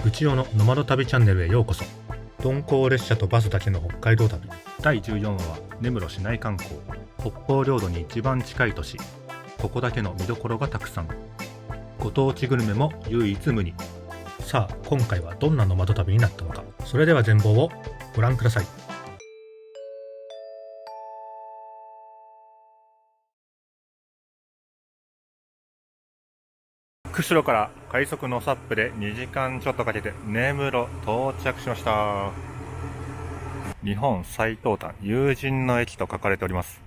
ぐちおのノマド旅チャンネルへようこそ。鈍行列車とバスだけの北海道旅第14話は根室市内観光。北方領土に一番近い都市、ここだけの見どころがたくさん、ご当地グルメも唯一無二。さあ今回はどんなノマド旅になったのか、それでは全貌をご覧ください。釧路から快速のサップで2時間ちょっとかけて根室到着しました。日本最東端有人の駅と書かれております。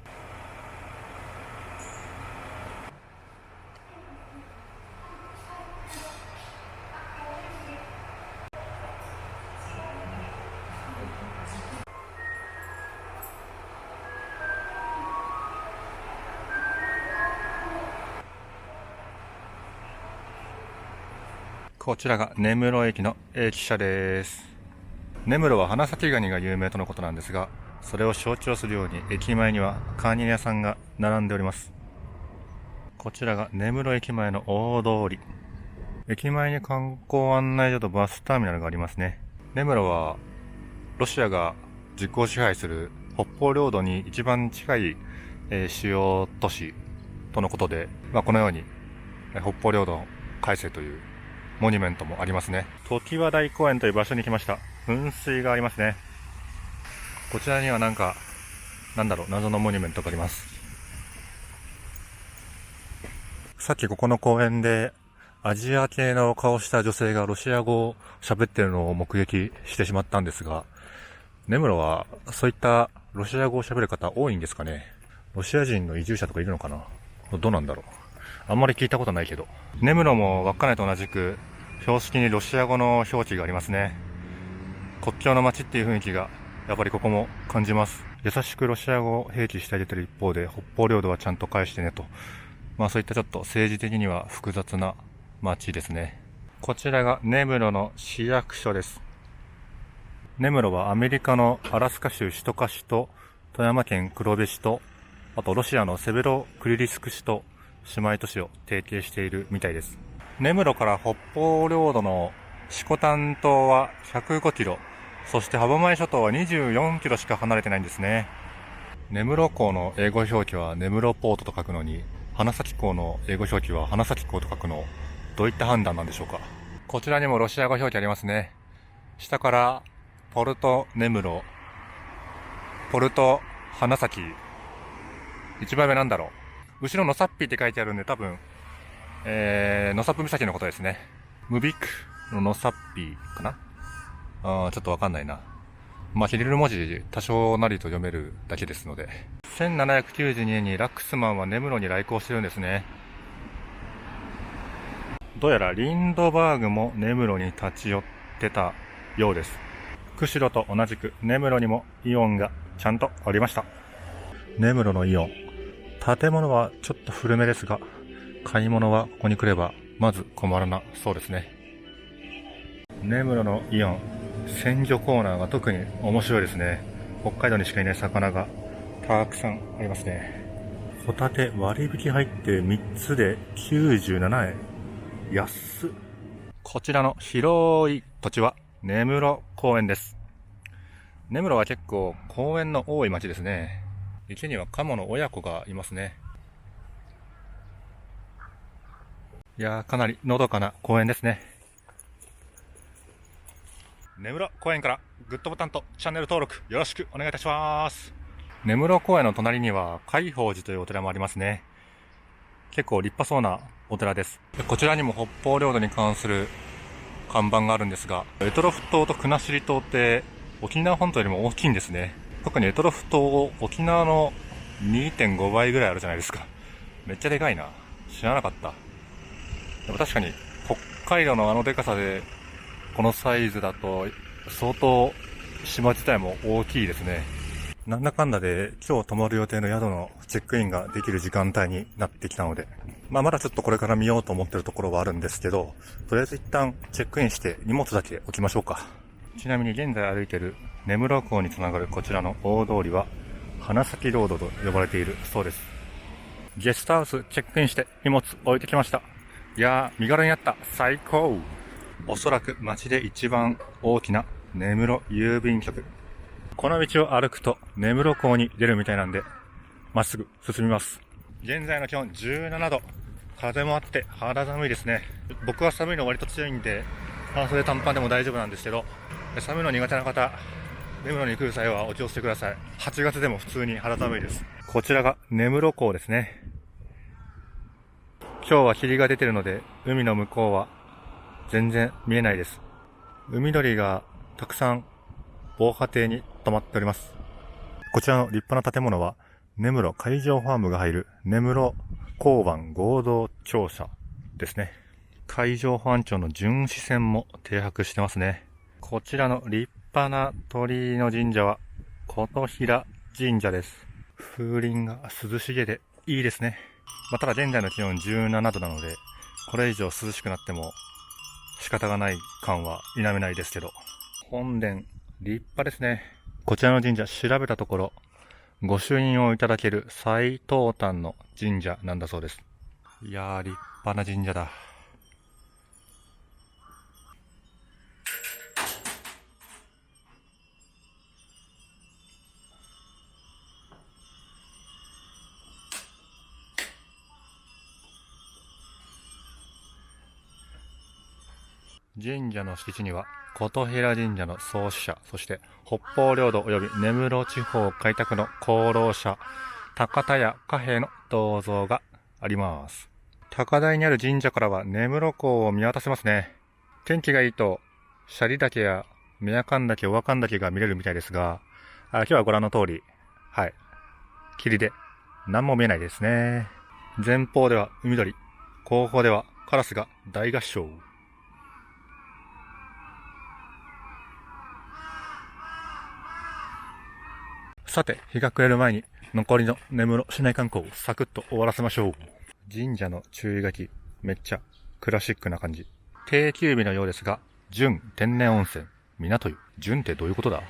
こちらが根室駅の駅舎です。根室は花咲ガニが有名とのことなんですが、それを象徴するように駅前にはカニ屋さんが並んでおります。こちらが根室駅前の大通り。駅前に観光案内所とバスターミナルがありますね。根室はロシアが実効支配する北方領土に一番近い、主要都市とのことで、このように北方領土改正というモニュメントもありますね。常盤台公園という場所に来ました。噴水がありますね。こちらには謎のモニュメントがあります。さっきここの公園でアジア系の顔した女性がロシア語を喋ってるのを目撃してしまったんですが、根室はそういったロシア語を喋る方多いんですかね。ロシア人の移住者とかいるのかな。どうなんだろう。あんまり聞いたことないけど。根室も稚内と同じく標識にロシア語の表記がありますね。国境の街っていう雰囲気がやっぱりここも感じます。優しくロシア語を併記してあげてる一方で、北方領土はちゃんと返してねと、そういったちょっと政治的には複雑な街ですね。こちらが根室の市役所です。根室はアメリカのアラスカ州シトカ市と富山県黒部市と、あとロシアのセベロクリリスク市と姉妹都市を提携しているみたいです。根室から北方領土の色丹島は105キロ、そして歯舞諸島は24キロしか離れてないんですね。根室港の英語表記は根室ポートと書くのに、花咲港の英語表記は花咲港と書くの、どういった判断なんでしょうか。こちらにもロシア語表記ありますね。下からポルト根室、ポルト花咲、一番上なんだろう。後ろのサッピーって書いてあるんで、多分ノサップ岬のことですね。ムビクのノサッピーかな。ちょっとわかんないな。キリル文字多少なりと読めるだけですので。1792年にラックスマンは根室に来航してるんですね。どうやらリンドバーグも根室に立ち寄ってたようです。釧路と同じく根室にもイオンがちゃんとありました。根室のイオン。建物はちょっと古めですが、買い物はここに来ればまず困らなそうですね。根室のイオン、鮮魚コーナーが特に面白いですね。北海道にしかいない魚がたくさんありますね。ホタテ割引入って3つで97円。安っ。こちらの広い土地は根室公園です。根室は結構公園の多い町ですね。池にはカモの親子がいますね。いやー、かなりのどかな公園ですね。根室公園からグッドボタンとチャンネル登録よろしくお願いいたします。根室公園の隣には海宝寺というお寺もありますね。結構立派そうなお寺です。こちらにも北方領土に関する看板があるんですが、択捉島と国後島って沖縄本島よりも大きいんですね。特に択捉島、沖縄の 2.5 倍ぐらいあるじゃないですか。めっちゃでかいな。知らなかった。でも確かに北海道のあのでかさでこのサイズだと相当島自体も大きいですね。なんだかんだで今日泊まる予定の宿のチェックインができる時間帯になってきたので、まだちょっとこれから見ようと思ってるところはあるんですけど、とりあえず一旦チェックインして荷物だけ置きましょうか。ちなみに現在歩いている根室港につながるこちらの大通りは花咲ロードと呼ばれているそうです。ゲストハウスチェックインして荷物置いてきました。いやー、身軽になった。最高。おそらく街で一番大きな根室郵便局。この道を歩くと根室港に出るみたいなんで、まっすぐ進みます。現在の気温17度。風もあって肌寒いですね。僕は寒いの割と強いんで、半袖短パンでも大丈夫なんですけど、寒いの苦手な方、根室に来る際はお気をつけください。8月でも普通に肌寒いです。こちらが根室港ですね。今日は霧が出てるので、海の向こうは全然見えないです。海鳥がたくさん防波堤に止まっております。こちらの立派な建物は、根室海上ファームが入る根室港湾合同庁舎ですね。海上保安庁の巡視船も停泊してますね。こちらの立派な鳥居の神社は琴平神社です。風鈴が涼しげでいいですね。ただ現在の気温17度なので、これ以上涼しくなっても仕方がない感は否めないですけど、本殿立派ですね。こちらの神社調べたところ、御朱印をいただける最東端の神社なんだそうです。いやー、立派な神社だ。神社の敷地には、琴平神社の創始者、そして北方領土及び根室地方開拓の功労者、高田屋貨幣の銅像があります。高台にある神社からは根室港を見渡せますね。天気がいいと、斜里岳や宮神岳、小和神岳が見れるみたいですが、今日はご覧の通り、はい、霧で何も見えないですね。前方では海鳥、後方ではカラスが大合唱。さて、日が暮れる前に残りの根室市内観光をサクッと終わらせましょう。神社の注意書き、めっちゃクラシックな感じ。定休日のようですが、純天然温泉、港湯。純ってどういうことだ？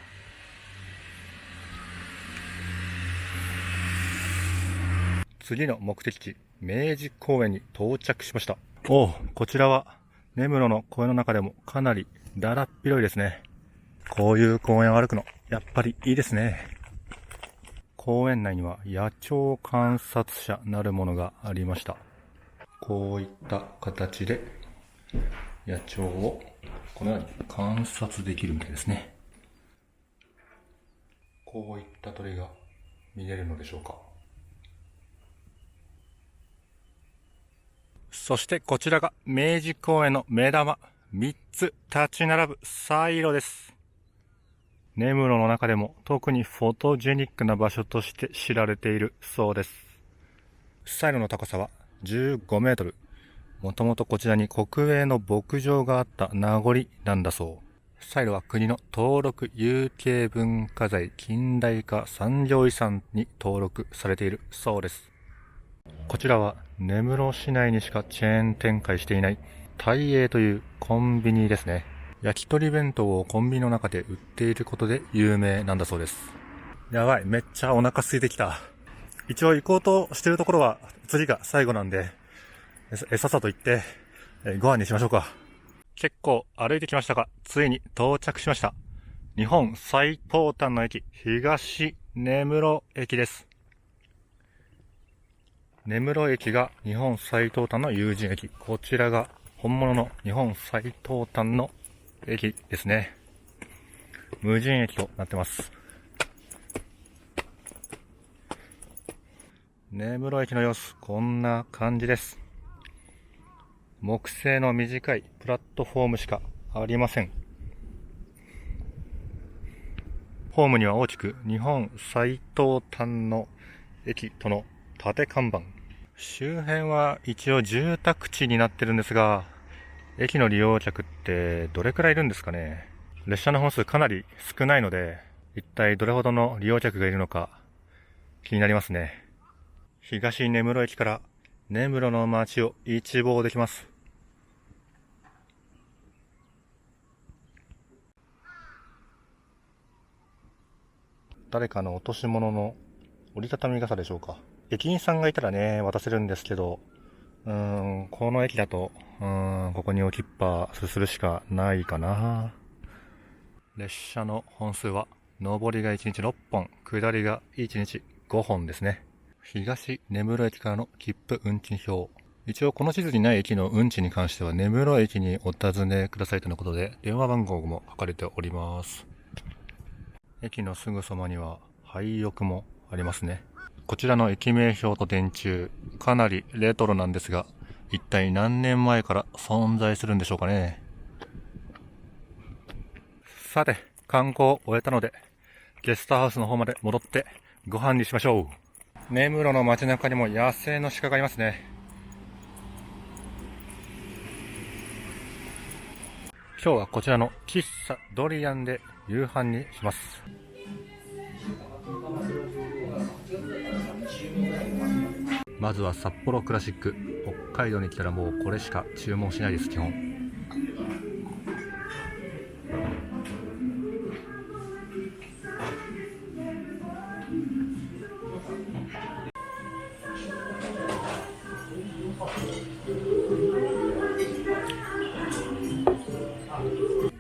次の目的地、明治公園に到着しました。おお、こちらは根室の公園の中でもかなりだらっ広いですね。こういう公園を歩くの、やっぱりいいですね。公園内には野鳥観察車なるものがありました。こういった形で野鳥をこのように観察できるみたいですね。こういった鳥が見れるのでしょうか。そしてこちらが明治公園の目玉、3つ立ち並ぶサイロです。根室の中でも特にフォトジェニックな場所として知られているそうです。サイロの高さは15メートル。もともとこちらに国営の牧場があった名残なんだそう。サイロは国の登録有形文化財近代化産業遺産に登録されているそうです。こちらは根室市内にしかチェーン展開していない大栄というコンビニですね。焼き鳥弁当をコンビニの中で売っていることで有名なんだそうです。やばい、めっちゃお腹空いてきた。一応行こうとしてるところは次が最後なんで、さっさと行って、ご飯にしましょうか。結構歩いてきましたが、ついに到着しました。日本最東端の駅、東根室駅です。根室駅が日本最東端の有人駅。こちらが本物の日本最東端の駅ですね。無人駅となってます。根室駅の様子、こんな感じです。木製の短いプラットフォームしかありません。ホームには大きく日本最東端の駅との縦看板。周辺は一応住宅地になってるんですが、駅の利用客ってどれくらいいるんですかね。列車の本数かなり少ないので、一体どれほどの利用客がいるのか気になりますね。東根室駅から根室の街を一望できます。誰かの落とし物の折りたたみ傘でしょうか。駅員さんがいたらね、渡せるんですけど、この駅だと、ここに置きっぱするしかないかな。列車の本数は、上りが1日6本、下りが1日5本ですね。東根室駅からの切符運賃表。一応この地図にない駅の運賃に関しては根室駅にお尋ねくださいとのことで、電話番号も書かれております。駅のすぐそばには廃屋もありますね。こちらの駅名表と電柱、かなりレトロなんですが、一体何年前から存在するんでしょうかね。さて、観光を終えたので、ゲストハウスの方まで戻ってご飯にしましょう。根室の街中にも野生の鹿がいますね。今日はこちらの喫茶ドリアンで夕飯にします。まずは札幌クラシック。北海道に来たらもうこれしか注文しないです、基本。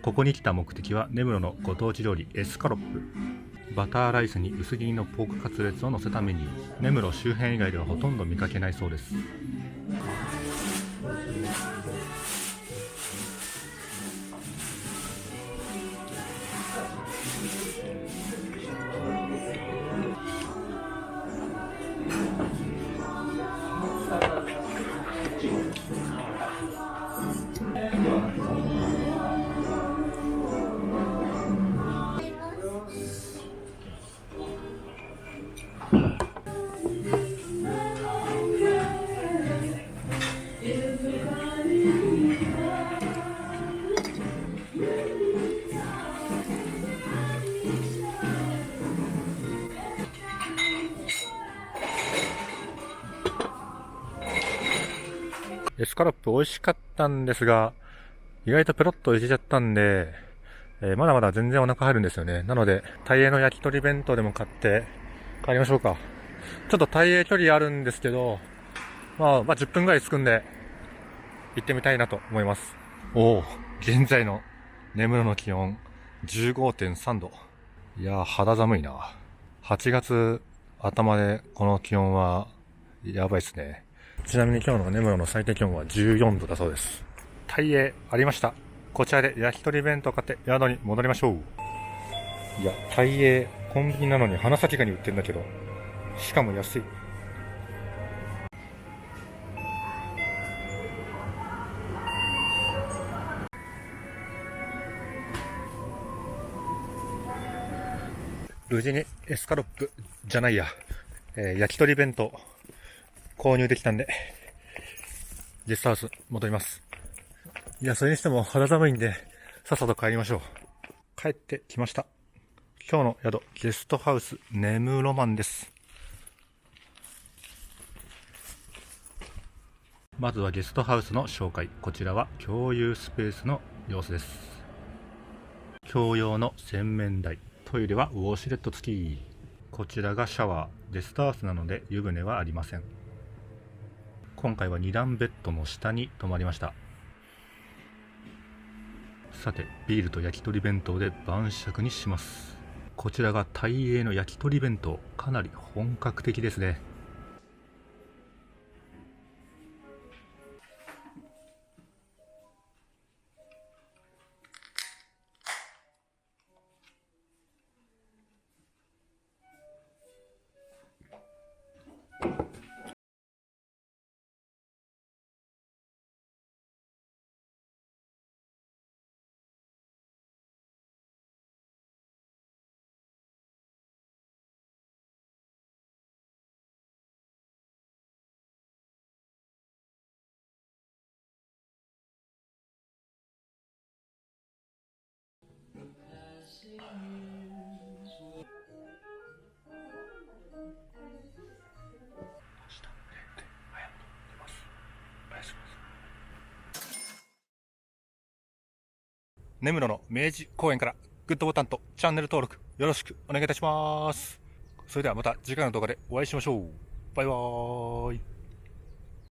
ここに来た目的は根室のご当地料理エスカロップ。バターライスに薄切りのポークカツレツを乗せたメニュー。根室周辺以外ではほとんど見かけないそうです。エスカロップ美味しかったんですが、意外とペロッといけちゃったんで、まだまだ全然お腹入るんですよね。なので、タイエの焼き鳥弁当でも買って帰りましょうか。ちょっとタイエ距離あるんですけど、まあ10分ぐらい着くんで、行ってみたいなと思います。おお、現在の根室の気温 15.3 度。いやー、肌寒いな。8月頭でこの気温はやばいですね。ちなみに今日の根室の最低気温は14度だそうです。タイエありました。こちらで焼き鳥弁当買って宿に戻りましょう。いや、タイエコンビニなのに花咲ガニ売ってんだけど、しかも安い。無事にエスカロップじゃないや、焼き鳥弁当購入できたんで、ゲストハウス戻ります。いや、それにしても肌寒いんで、さっさと帰りましょう。帰ってきました。今日の宿、ゲストハウス根室マンです。まずはゲストハウスの紹介。こちらは共有スペースの様子です。共用の洗面台、トイレはウォシュレット付き。こちらがシャワー。ゲストハウスなので湯船はありません。今回は2段ベッドの下に泊まりました。さて、ビールと焼き鳥弁当で晩酌にします。こちらがタイエーの焼き鳥弁当。かなり本格的ですね。根室の明治公園からグッドボタンとチャンネル登録よろしくお願いいたします。それではまた次回の動画でお会いしましょう。バイバーイ。